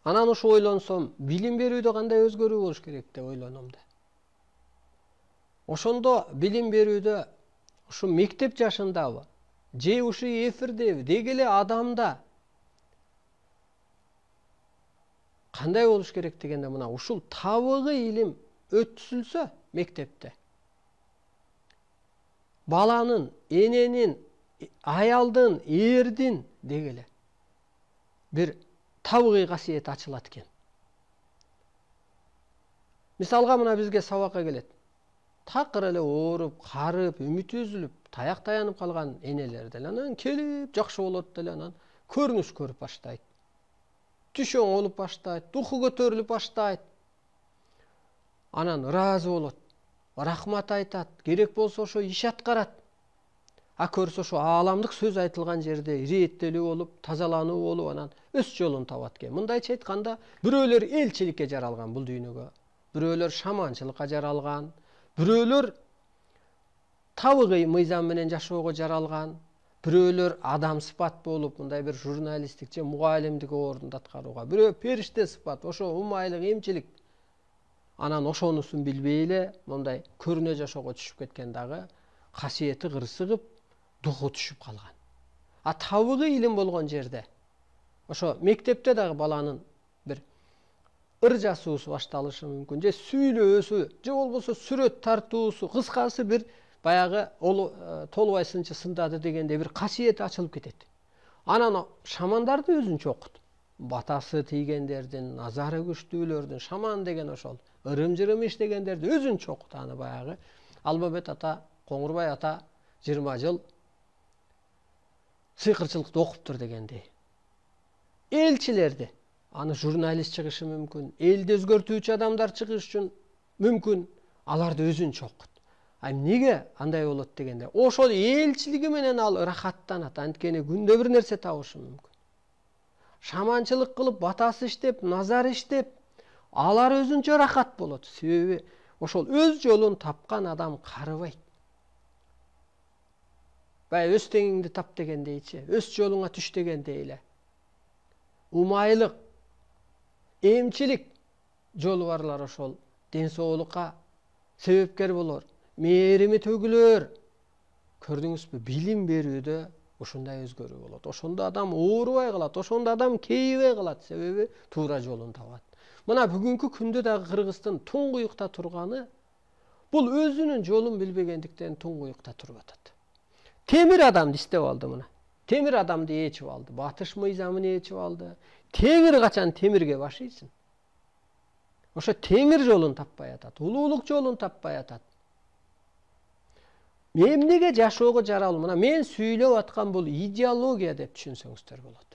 Анан ушу ойлонсом, билим берүүдө кандай өзгөрүү болуш керек деп ойлоном да. Ошондо билим берүүдө ушу мектеп жашындабы, же ушу эфирдеби, деги эле адамда кандай болуш керек дегенде мына ушул табыгы илим өткүзүлсө мектепте. Баланын, эненин, аялдын, эрдин деги эле бир табыгый касиет ачылат экен. Мисалга мына бизге сабакка келет. Такыр эле ооруп, карып, үмүтү үзүлүп, таяк таянып калган энелер деле анан келип жакшы болот деле анан көрүнүш көрүп баштайт. Түшөң болуп баштайт, духу көтөрүлүп баштайт. Анан ыраазы болот, рахмат айтат, керек болсо ошо иш аткарат. А көрсө ошо ааламдык сөз айтылган жерде ирээттелүү болуп, тазалануу болуп, анан өз жолун табат экен. Мындайча айтканда, бирөөлөр элчиликке жаралган бул дүйнөгө, бирөөлөр шаманчылыкка жаралган, бирөөлөр табыгый мыйзам менен жашоого жаралган, бирөөлөр адам сыпат болуп, мындай бир журналисттик же мугалимдик орунду аткарууга, бирөө периште сыпат, ошо умайлык, эмчилик. Анан ошонусун билбей эле мындай көрүнө жашоого түшүп кеткен дагы касиети кырсыгып, духу түшүп калган. А табыгый илим болгон жерде ошо мектепте дагы баланын бир ыр жасуусу башталышы мүмкүн, же сүйлөөсү, же болбосо сүрөт тартуусу, кыскасы бир баягы Толубай сынчы сындады дегенде бир касиет ачылып кетет. Анан шамандарды өзүнчө окут. Батасы тийгендердин, назары күчтүүлөрдүн, шаман деген ошол ырым-жырым иштегендерди өзүнчө окут. Аны баягы Албабет ата, Коңурбай ата 20 жыл сыйкырчылыкты окуптур дегендей. Элчилерди, аны журналист чыгышы мүмкүн, элди өзгөртүүчү адамдар чыгышы мүмкүн, аларды өзүнчө окут. Эмнеге андай болот дегенде, ошол элчилиги менен ал рахаттанат, анткени күндө бир нерсе табышы мүмкүн. Шаманчылык кылып, батасы иштеп, назар иштеп, алар өзүнчө рахат болот. Себеби ошол өз жолун тапкан адам карыбайт. Бай өз теңиңди тап дегендейчи, өз жолуңа түш дегендей эле. Умайлык, эмчилик жолу барлар ошол ден соолукка себепкер болор, мээрими төгүлөр. Көрдүңүзбү, билим берүүдө ушундай өзгөрүү болот. Ошондо адам оорубай калат, ошондо адам кейибей калат, себеби туура жолун табат. Мына бүгүнкү күндө дагы Кыргыздын туңгуюкта турганы бул өзүнүн жолун билбегендиктен туңгуюкта туруп атат. Темир адамды иштеп алды мына. Темир адамды ээчип алды, батыш мыйзамын ээчип алды. Темир качан темирге башыйсың? Ошо темир жолун таппай атат, улуулук жолун таппай атат. Эмнеге жашоого жаралуу? Мына мен сүйлөп аткан бул идеология деп түшүнсөңүздөр болот.